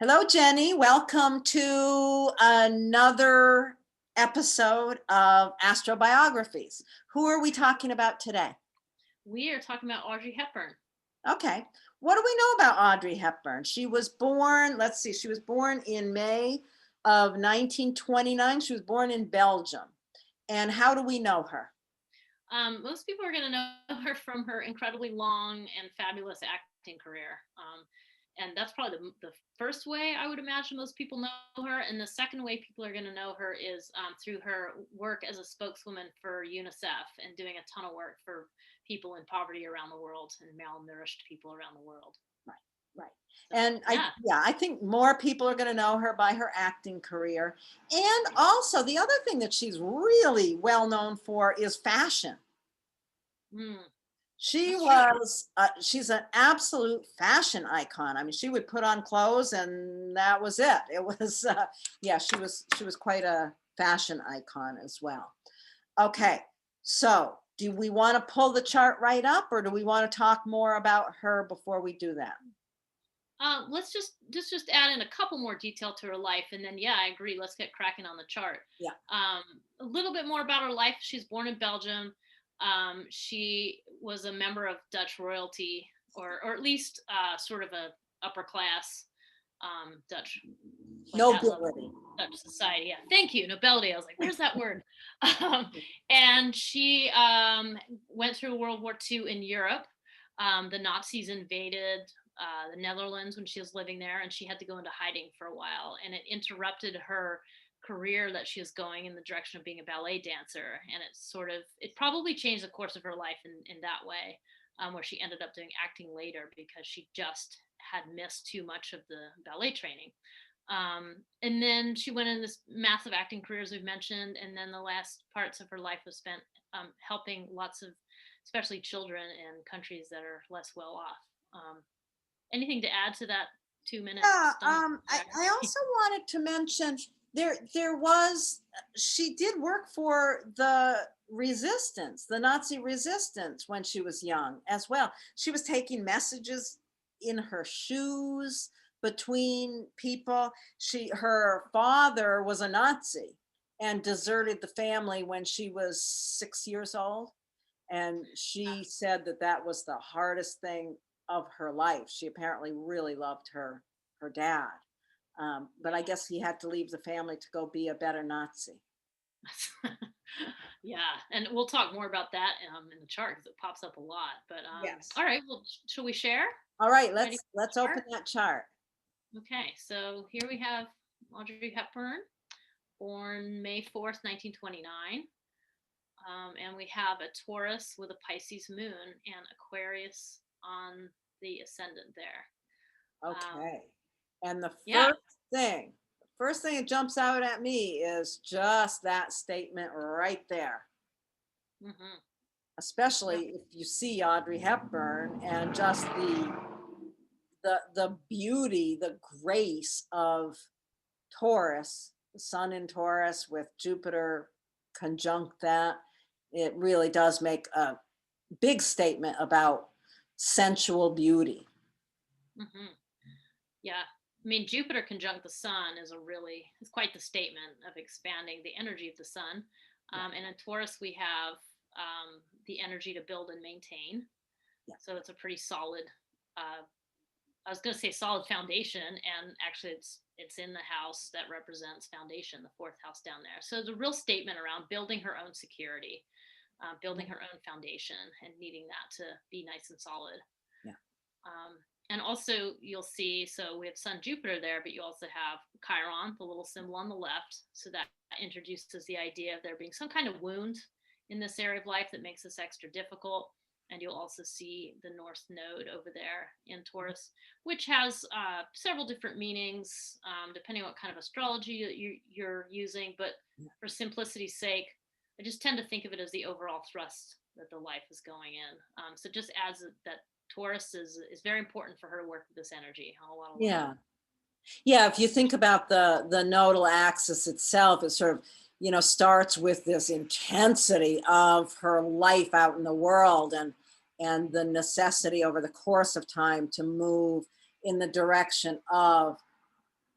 Hello, Jenny. Welcome to another episode of AstroBiographies. Who are we talking about today? We are talking about Audrey Hepburn. Okay. What do we know about Audrey Hepburn? She was born, let's see, she was born in May of 1929. She was born in Belgium. And how do we know her? Most people are going to know her from her incredibly long and fabulous acting career. And that's probably the first way I would imagine most people know her. And the second way people are going to know her is through her work as a spokeswoman for UNICEF and doing a ton of work for people in poverty around the world and malnourished people around the world. Right, right. So, And yeah. I think more people are going to know her by her acting career. And also, the other thing that she's really well known for is fashion. Mm, She that's true. was, she's an absolute fashion icon. I mean, she would put on clothes and that was it. It was, yeah, she was quite a fashion icon as well. Okay, so do we want to pull the chart right up or do we want to talk more about her before we do that? Let's just add in a couple more detail to her life, and then yeah, I agree. Let's get cracking on the chart. Yeah. A little bit more about her life. She's born in Belgium. She was a member of Dutch royalty, or at least sort of a upper class Dutch, like that level Nobility. Dutch society. Yeah, thank you, nobility. I was like, where's that word? Um, and she went through World War II in Europe. The Nazis invaded the Netherlands when she was living there, and she had to go into hiding for a while, and it interrupted her career that she was going in the direction of being a ballet dancer, and it probably changed the course of her life in that way, where she ended up doing acting later because she just had missed too much of the ballet training. And then she went in this massive acting career, as we've mentioned, and then the last parts of her life was spent helping lots of, especially children in countries that are less well off. Anything to add to that 2 minute Yeah, stump? I also wanted to mention there was she did work for the resistance, the Nazi resistance when she was young as well. She was taking messages in her shoes between people. Her father was a Nazi and deserted the family when she was 6 years old. And she said that that was the hardest thing of her life. She apparently really loved her dad, but I guess he had to leave the family to go be a better Nazi. Yeah, and we'll talk more about that in the chart because it pops up a lot. But Yes. all right, well, shall we share? All right, Ready for let's the chart? open that chart. Okay, so here we have Audrey Hepburn, born May 4th, 1929. And we have a Taurus with a Pisces moon and Aquarius on the ascendant there. Okay. And Yeah. the first thing that jumps out at me is just that statement right there, Hmm. Yeah. especially if you see Audrey Hepburn and just the beauty, the grace of Taurus, the sun in Taurus with Jupiter conjunct that. It really does make a big statement about sensual beauty. Hmm. Yeah. I mean, Jupiter conjunct the sun is quite the statement of expanding the energy of the sun. Yeah, And in Taurus, we have the energy to build and maintain. yeah, So it's a pretty solid, uh, I was going to say solid foundation, and actually it's in the house that represents foundation, the fourth house down there. So it's a real statement around building her own security, building her own foundation, and needing that to be nice and solid. yeah. Um, and also, you'll see, so we have Sun Jupiter there, but you also have Chiron, the little symbol on the left. So that introduces the idea of there being some kind of wound in this area of life that makes this extra difficult. And you'll also see the North Node over there in Taurus, which has several different meanings, depending on what kind of astrology you're using. But for simplicity's sake, I just tend to think of it as the overall thrust that the life is going in. So it just adds that Taurus is very important for her to work with this energy on a lot of Yeah. levels. Yeah, if you think about the nodal axis itself, it sort of, starts with this intensity of her life out in the world and the necessity over the course of time to move in the direction of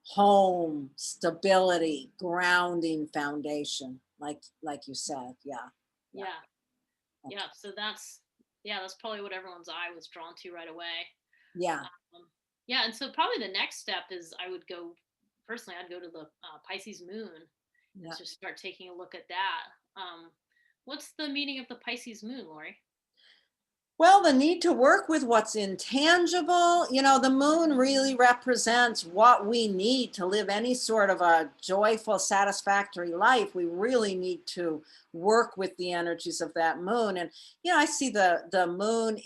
home, stability, grounding foundation, like you said. Yeah. Yeah. Yeah. Yeah. So that's probably what everyone's eye was drawn to right away. Yeah. Um, yeah. And so probably the next step is personally, I'd go to the Pisces moon and Yeah. just start taking a look at that. What's the meaning of the Pisces moon, Lori? Well, the need to work with what's intangible. The moon really represents what we need to live any sort of a joyful, satisfactory life. We really need to work with the energies of that moon. And, I see the moon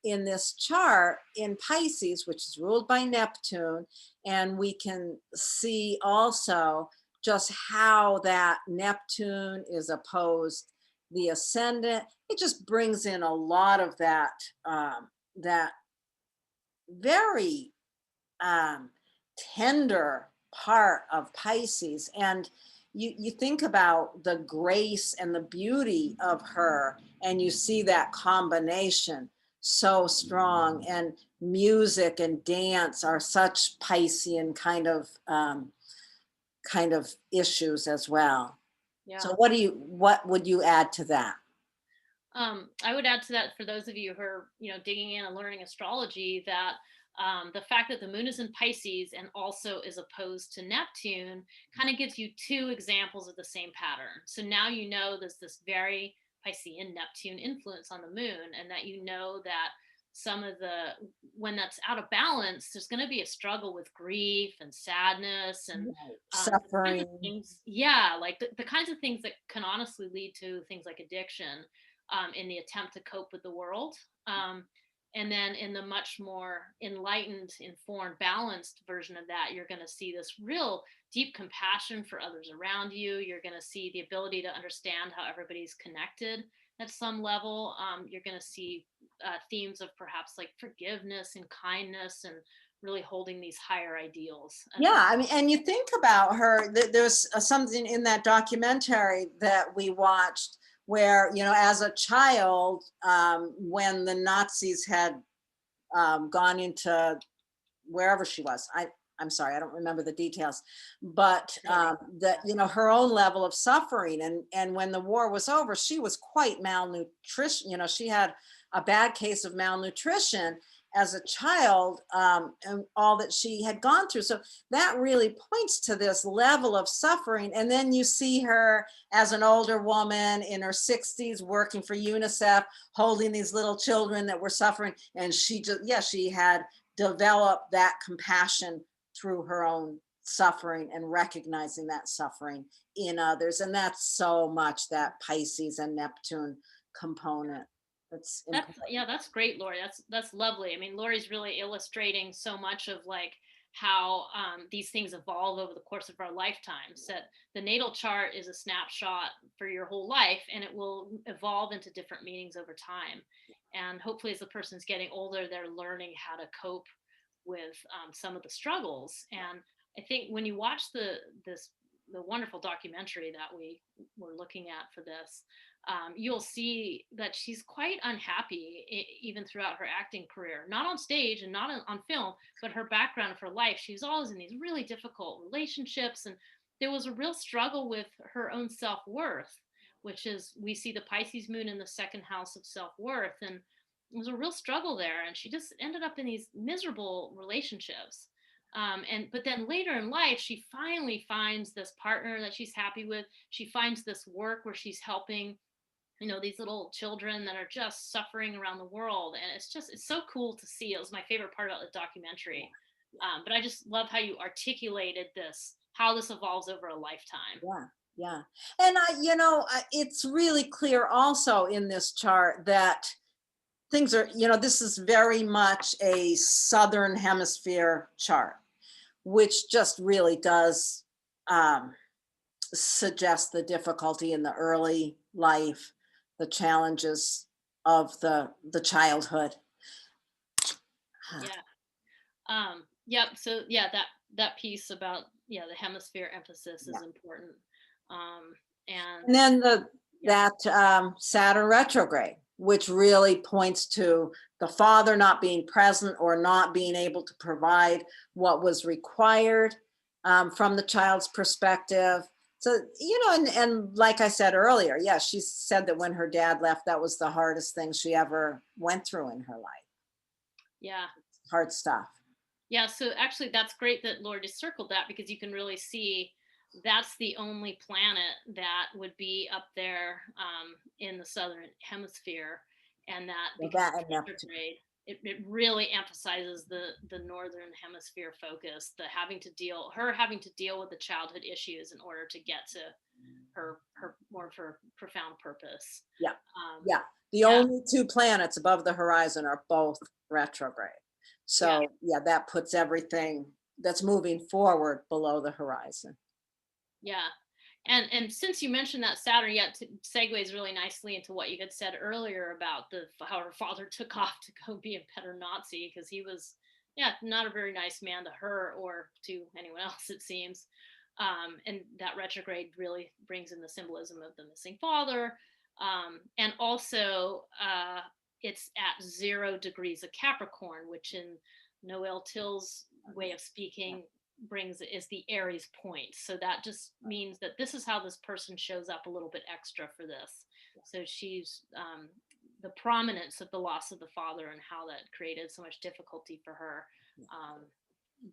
in this chart in Pisces, which is ruled by Neptune. And we can see also just how that Neptune is opposed the ascendant. It just brings in a lot of that very tender part of Pisces. And you think about the grace and the beauty of her, and you see that combination so strong. And music and dance are such Piscean kind of issues as well. Yeah. So what would you add to that? I would add to that for those of you who are, digging in and learning astrology, that the fact that the moon is in Pisces and also is opposed to Neptune kind of gives you two examples of the same pattern. So now there's this very Piscean Neptune influence on the moon, and that that when that's out of balance, there's going to be a struggle with grief and sadness and Right. the kinds of Suffering. things, yeah, like the kinds of things that can honestly lead to things like addiction, in the attempt to cope with the world. And then in the much more enlightened, informed, balanced version of that, you're going to see this real deep compassion for others around you. You're going to see the ability to understand how everybody's connected at some level. You're going to see themes of perhaps like forgiveness and kindness and really holding these higher ideals. Yeah, I mean, and you think about her, there's something in that documentary that we watched where, as a child, when the Nazis had gone into wherever she was, I'm sorry, I don't remember the details, but that, her own level of suffering. And when the war was over, she was quite malnutrition. She had a bad case of malnutrition as a child, and all that she had gone through. So that really points to this level of suffering. And then you see her as an older woman in her 60s working for UNICEF, holding these little children that were suffering. And she had developed that compassion through her own suffering and recognizing that suffering in others. And that's so much that Pisces and Neptune component. That's important. That's great, Lori. That's lovely. I mean, Lori's really illustrating so much of like how these things evolve over the course of our lifetimes. That the natal chart is a snapshot for your whole life, and it will evolve into different meanings over time. And hopefully, as the person's getting older, they're learning how to cope with some of the struggles. And I think when you watch the wonderful documentary that we were looking at for this, you'll see that she's quite unhappy even throughout her acting career, not on stage and not on film, but her background of her life. She was always in these really difficult relationships, and there was a real struggle with her own self-worth, which is, we see the Pisces moon in the second house of self-worth, and it was a real struggle there, and she just ended up in these miserable relationships. But then later in life, she finally finds this partner that she's happy with. She finds this work where she's helping these little children that are just suffering around the world, and it's so cool to see. It was my favorite part about the documentary. But I just love how you articulated how this evolves over a lifetime. Yeah, yeah. And it's really clear also in this chart that things are, this is very much a Southern Hemisphere chart, which just really does suggest the difficulty in the early life, the challenges of the childhood. Yep. So yeah, that piece about the hemisphere emphasis is important. And then that Saturn retrograde, which really points to the father not being present or not being able to provide what was required. from the child's perspective. So, and like I said earlier, yeah, she said that when her dad left, that was the hardest thing she ever went through in her life. Yeah. Hard stuff. Yeah, so actually that's great that Lord just circled that, because you can really see that's the only planet that would be up there in the southern hemisphere, and that Well, because that it's and Neptune. retrograde, it really emphasizes the northern hemisphere focus, having to deal with the childhood issues in order to get to her more of her profound purpose. Yeah. Um, Yeah. The yeah, only two planets above the horizon are both retrograde. yeah. So, yeah, that puts everything that's moving forward below the horizon. Yeah. And since you mentioned that Saturn, yeah, segues really nicely into what you had said earlier about how her father took off to go be a better Nazi, because he was, yeah, not a very nice man to her or to anyone else, it seems. And that retrograde really brings in the symbolism of the missing father. And also, it's at 0 degrees of Capricorn, which in Noel Till's way of speaking is the Aries point. So that just means that this is how this person shows up a little bit extra for this. So she's the prominence of the loss of the father and how that created so much difficulty for her.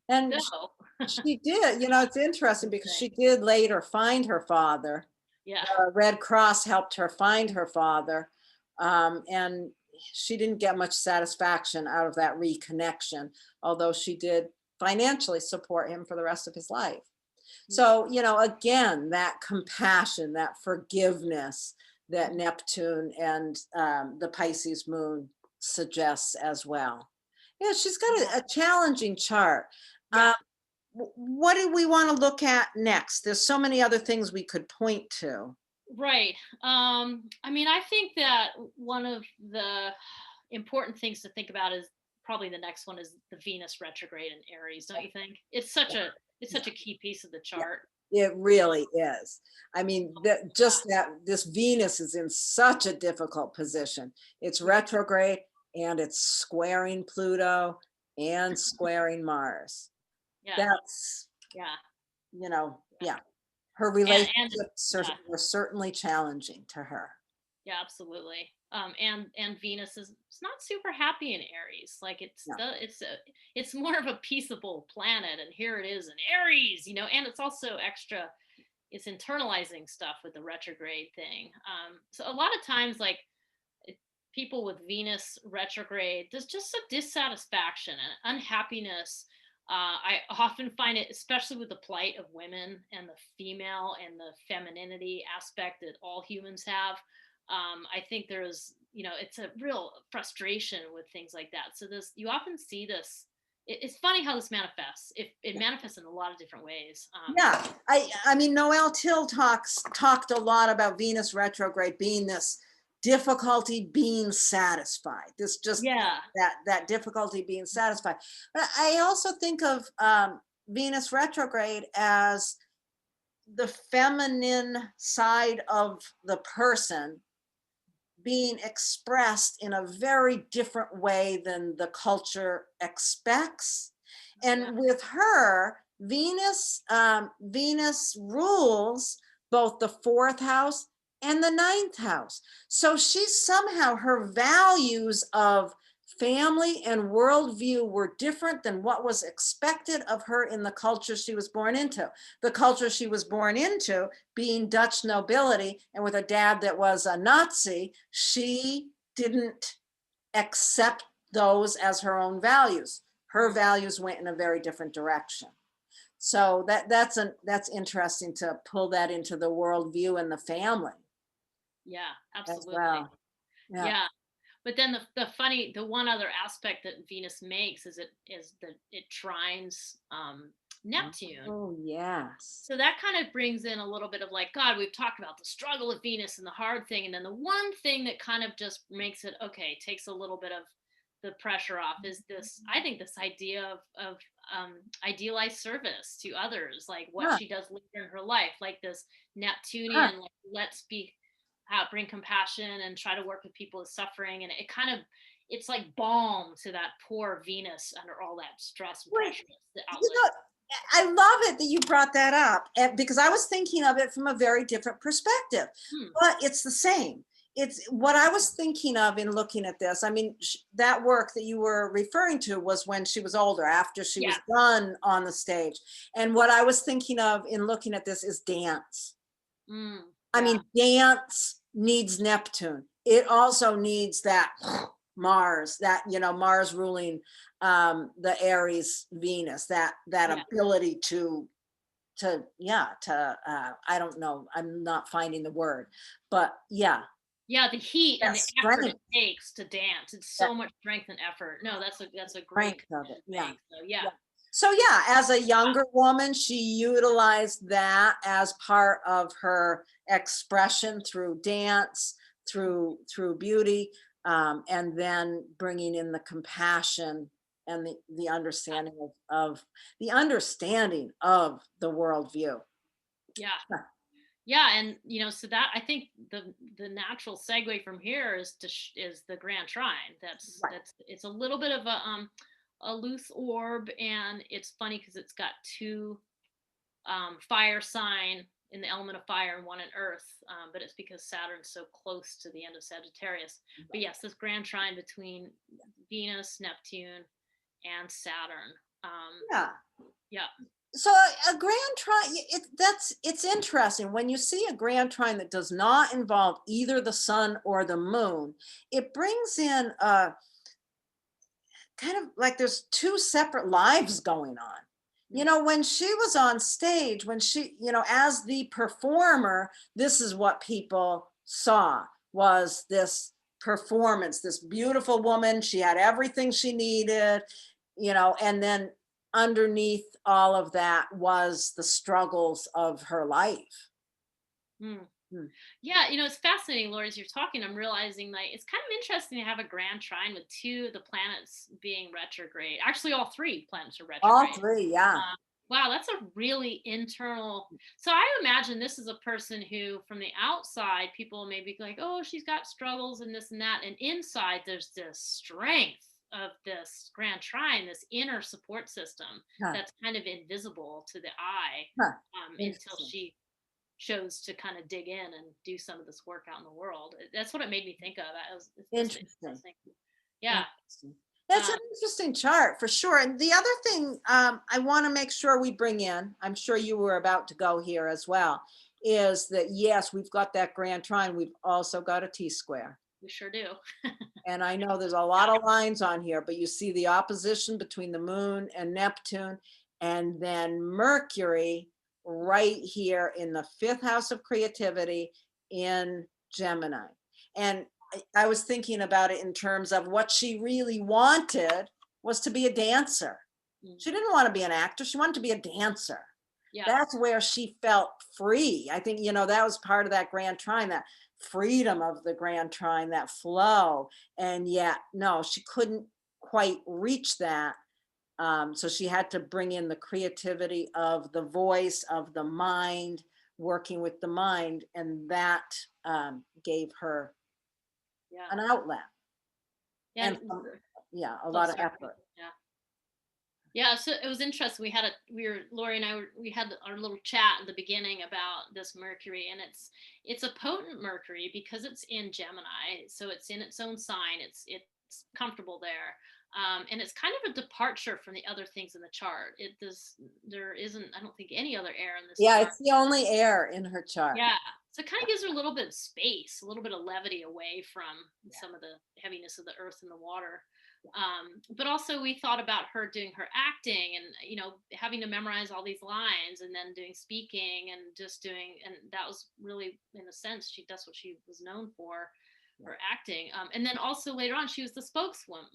And So, she did, it's interesting because she did later find her father. yeah, The Red Cross helped her find her father. And she didn't get much satisfaction out of that reconnection, although she did financially support him for the rest of his life. So, again, that compassion, that forgiveness that Neptune and the Pisces moon suggests as well. Yeah, she's got a challenging chart. yeah. What do we want to look at next? There's so many other things we could point to. Right. I mean, I think that one of the important things to think about is probably the next one is the Venus retrograde in Aries, don't you think? It's such a key piece of the Yeah, chart. it really is. I mean, that this Venus is in such a difficult position. It's retrograde and it's squaring Pluto and squaring Mars. Yeah. That's, Yeah. yeah. Her And relationships yeah. were certainly challenging to her. Yeah, absolutely. And Venus is it's not super happy in Aries. Like No. it's more of a peaceable planet, and here it is in Aries, and it's also extra. It's internalizing stuff with the retrograde thing. So a lot of times, like people with Venus retrograde, there's just a dissatisfaction and unhappiness. I often find it, especially with the plight of women and the female and the femininity aspect that all humans have. I think there's, it's a real frustration with things like that. So you often see this. It's funny how this manifests. It manifests in a lot of different ways. Yeah, I mean, Noel Till talked a lot about Venus retrograde being this difficulty being satisfied. This just Yeah. that difficulty being satisfied. But I also think of Venus retrograde as the feminine side of the person being expressed in a very different way than the culture expects. And with her, Venus rules both the 4th house and the 9th house. So she's somehow, her values of family and worldview were different than what was expected of her in the culture she was born into. The culture she was born into being Dutch nobility and with a dad that was a Nazi, she didn't accept those as her own values. Her values went in a very different direction. So that's interesting to pull that into the worldview and the family. Yeah, As absolutely. well. Yeah. But then the one other aspect that Venus makes is that it trines Neptune. Oh, yes. So that kind of brings in a little bit of like, God, we've talked about the struggle of Venus and the hard thing. And then the one thing that kind of just makes it, okay, takes a little bit of the pressure off is I think this idea of idealized service to others, like what she does later in her life, like this Neptunian, like, let's be, bring compassion and try to work with people with suffering. And it's like balm to that poor Venus under all that stress and pressure. I love it that you brought that up, and because I was thinking of it from a very different perspective, Hmm. but it's the same. It's what I was thinking of in looking at this. I mean, that work that you were referring to was when she was older, after she was Yeah. done on the stage. And what I was thinking of in looking at this is dance. Mm, I yeah. mean, dance needs Neptune. It also needs that Mars, that, Mars ruling the Aries Venus, that Yeah. ability to I don't know, I'm not finding the word, but yeah, Yeah, the heat and that the effort strength, it takes to dance. It's that so much strength and effort. No, that's a great strength of it. Yeah. thing. So yeah. Yeah. So yeah, as a younger woman, she utilized that as part of her expression through dance, through beauty, and then bringing in the compassion and the understanding of the understanding of the worldview. Yeah. Huh. Yeah, and so that I think the natural segue from here is is the Grand Trine. Right. It's a little bit of a loose orb, and it's funny because it's got two fire sign in the element of fire and one in earth, but it's because Saturn's so close to the end of Sagittarius. But yes, this Grand Trine between Venus, Neptune, and Saturn. Yeah. Yeah, So a grand trine, it's interesting when you see a grand trine that does not involve either the sun or the moon. It brings in kind of like there's two separate lives going on. When she was on stage, when she, as the performer, this is what people saw, was this performance, this beautiful woman. She had everything she needed, and then underneath all of that was the struggles of her life. Mm. Hmm. Yeah, it's fascinating, Laura, as you're talking, I'm realizing like it's kind of interesting to have a grand trine with two of the planets being retrograde. Actually, all three planets are All retrograde. three, yeah. Wow, that's a really internal. So I imagine this is a person who, from the outside, people may be like, oh, she's got struggles and this and that. And inside, there's this strength of this grand trine, this inner support system Huh, that's kind of invisible to the eye huh. until Interesting. she chose to kind of dig in and do some of this work out in the world. That's what it made me think of. It's just Interesting. interesting. Yeah. Interesting. That's an Um, interesting chart for sure. And the other thing I want to make sure we bring in, I'm sure you were about to go here as well, is that yes, we've got that grand trine. We've also got a T-square. we sure do. And I know there's a lot of lines on here, but you see the opposition between the moon and Neptune, and then Mercury right here in the fifth house of creativity in Gemini. And I was thinking about it in terms of what she really wanted was to be a dancer. Mm, She didn't want to be an actor. She wanted to be a dancer. yeah. That's where she felt free. I think, that was part of that grand trine, that freedom of the grand trine, that flow. And yet, no, she couldn't quite reach that. So she had to bring in the creativity of the voice, of the mind, working with the mind. And that gave her Yeah. an outlet Yeah. and yeah, a Oh, lot of sorry. effort. Yeah. Yeah. So it was interesting. Lori and I we had our little chat at the beginning about this Mercury, and it's a potent Mercury because it's in Gemini. So it's in its own sign. It's comfortable there. And it's kind of a departure from the other things in the chart. There isn't, I don't think, any other air in this Yeah, chart. it's the only air in her chart. Yeah. So it kind of gives her a little bit of space, a little bit of levity away from some of the heaviness of the earth and the water. But also we thought about her doing her acting and, having to memorize all these lines and then doing speaking and and that was really, in a sense, that's what she was known for acting. And then also later on, she was the spokeswoman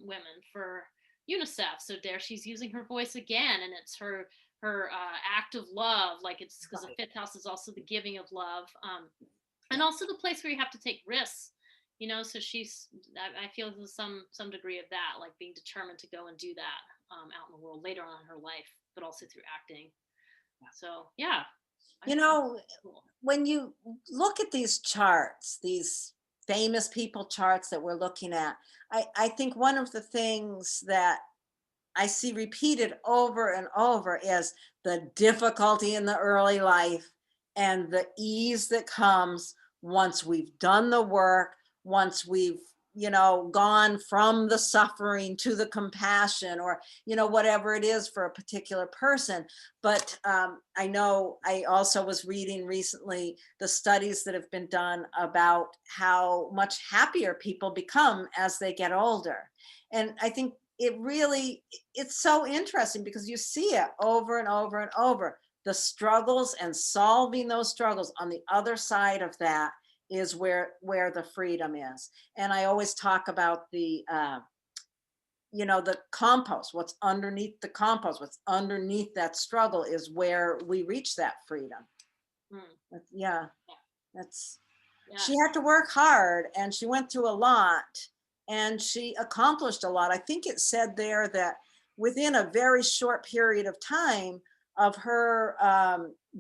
for UNICEF. So there she's using her voice again, and it's her act of love, like it's because the fifth house is also the giving of love, and also the place where you have to take risks, so I feel there's some degree of that, like being determined to go and do that out in the world later on in her life, but also through acting. So yeah, cool. When you look at these charts, these famous people charts that we're looking at, I think one of the things that I see repeated over and over is the difficulty in the early life and the ease that comes once we've done the work, once we've, gone from the suffering to the compassion, or, whatever it is for a particular person. But I know I also was reading recently the studies that have been done about how much happier people become as they get older. And I think it's so interesting because you see it over and over and over. The struggles and solving those struggles on the other side of that is where the freedom is. And I always talk about the compost, what's underneath the compost, what's underneath that struggle is where we reach that freedom. Mm. Yeah, Yeah. that's, Yeah. she had to work hard and she went through a lot and she accomplished a lot. I think it said there that within a very short period of time of her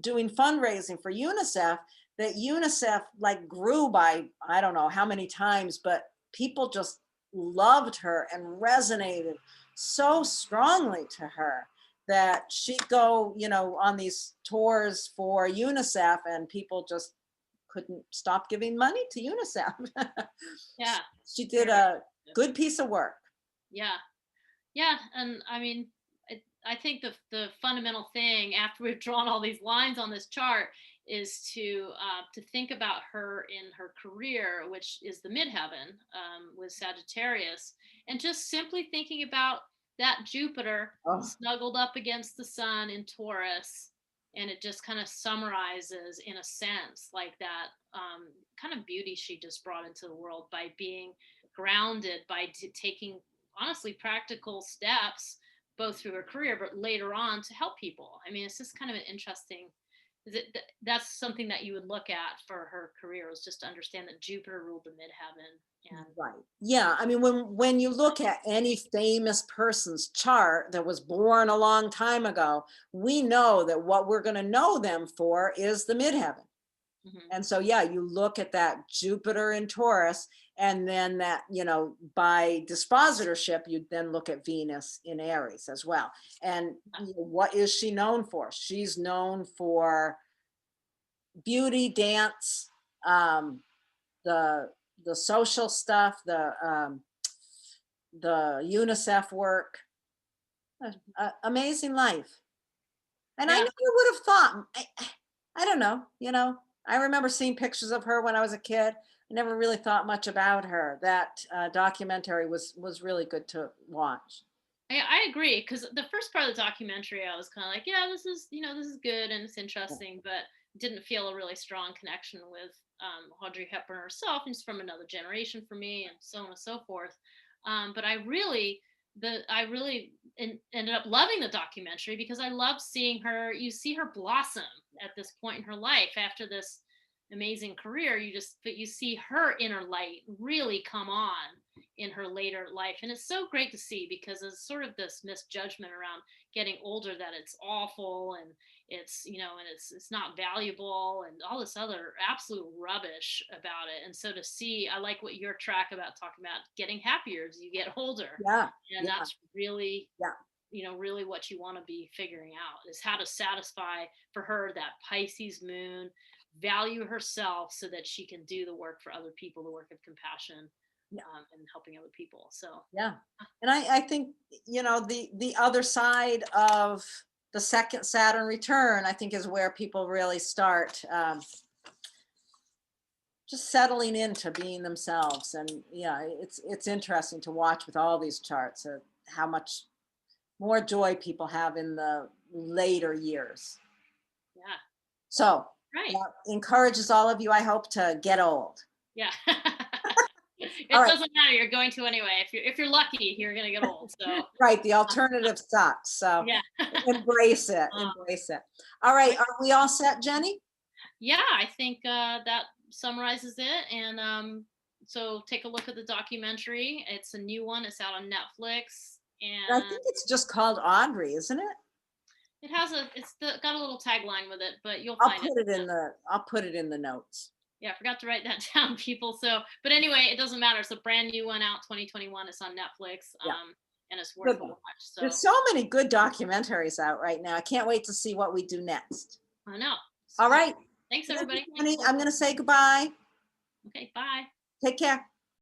doing fundraising for UNICEF, that UNICEF like grew by, I don't know how many times, but people just loved her and resonated so strongly to her that she'd go, on these tours for UNICEF and people just couldn't stop giving money to UNICEF. Yeah. She did a good piece of work. Yeah. Yeah. And I mean, I think the fundamental thing after we've drawn all these lines on this chart is to think about her in her career, which is the midheaven with Sagittarius, and just simply thinking about that Jupiter Oh, snuggled up against the sun in Taurus, and it just kind of summarizes, in a sense, like that kind of beauty she just brought into the world by being grounded, by taking honestly practical steps both through her career but later on to help people. I mean, it's just kind of an interesting, that's something that you would look at for her career, was just to understand that Jupiter ruled the midheaven. And right. Yeah. I mean, when you look at any famous person's chart that was born a long time ago, we know that what we're going to know them for is the midheaven. mhm. And so, yeah, you look at that Jupiter in Taurus, and then that, by dispositorship, you then look at Venus in Aries as well. And what is she known for? She's known for beauty, dance, um, the the social stuff, the UNICEF work, amazing life. And I Yeah. never would have thought, I don't know, I remember seeing pictures of her when I was a kid. I never really thought much about her. That documentary was really good to watch. I agree, because the first part of the documentary, I was kind of like, yeah, this is good and it's Yeah. interesting, but didn't feel a really strong connection with Audrey Hepburn herself, and she's from another generation for me, and so on and so forth. But I really ended up loving the documentary because I love seeing her. You see her blossom at this point in her life after this amazing career. But you see her inner light really come on in her later life, and it's so great to see, because there's sort of this misjudgment around getting older, that it's awful and it's not valuable and all this other absolute rubbish about it. And so to see, I like what your track about talking about getting happier as you get older, Yeah. and Yeah. that's really Yeah. really what you want to be figuring out, is how to satisfy for her that Pisces moon, value herself so that she can do the work for other people, the work of compassion, Yeah. and helping other people. So Yeah. And I think, the other side of the second Saturn return, I think is where people really start just settling into being themselves. And yeah, it's interesting to watch with all these charts how much more joy people have in the later years. yeah, So right, that encourages all of you, I hope, to get old. yeah. All It right. doesn't matter, you're going to anyway. If you're lucky, you're gonna get old. So Right. The alternative sucks. So yeah. embrace it. um, Embrace it. All right. right. Are we all set, Jenny? Yeah, I think that summarizes it. And so take a look at the documentary. It's a new one. It's out on Netflix, I and think it's just called Audrey, isn't it? got a little tagline with it, but you'll I'll find it. put it in the notes. Yeah, I forgot to write that down, people. So, but anyway, it doesn't matter. It's a brand new one out, 2021. It's on Netflix. Yeah. and it's worth Good. a watch. So There's so many good documentaries out right now. I can't wait to see what we do next. I know. All right. Thanks, Thank you, everybody. Jennie. I'm going to say goodbye. Okay, bye. Take care.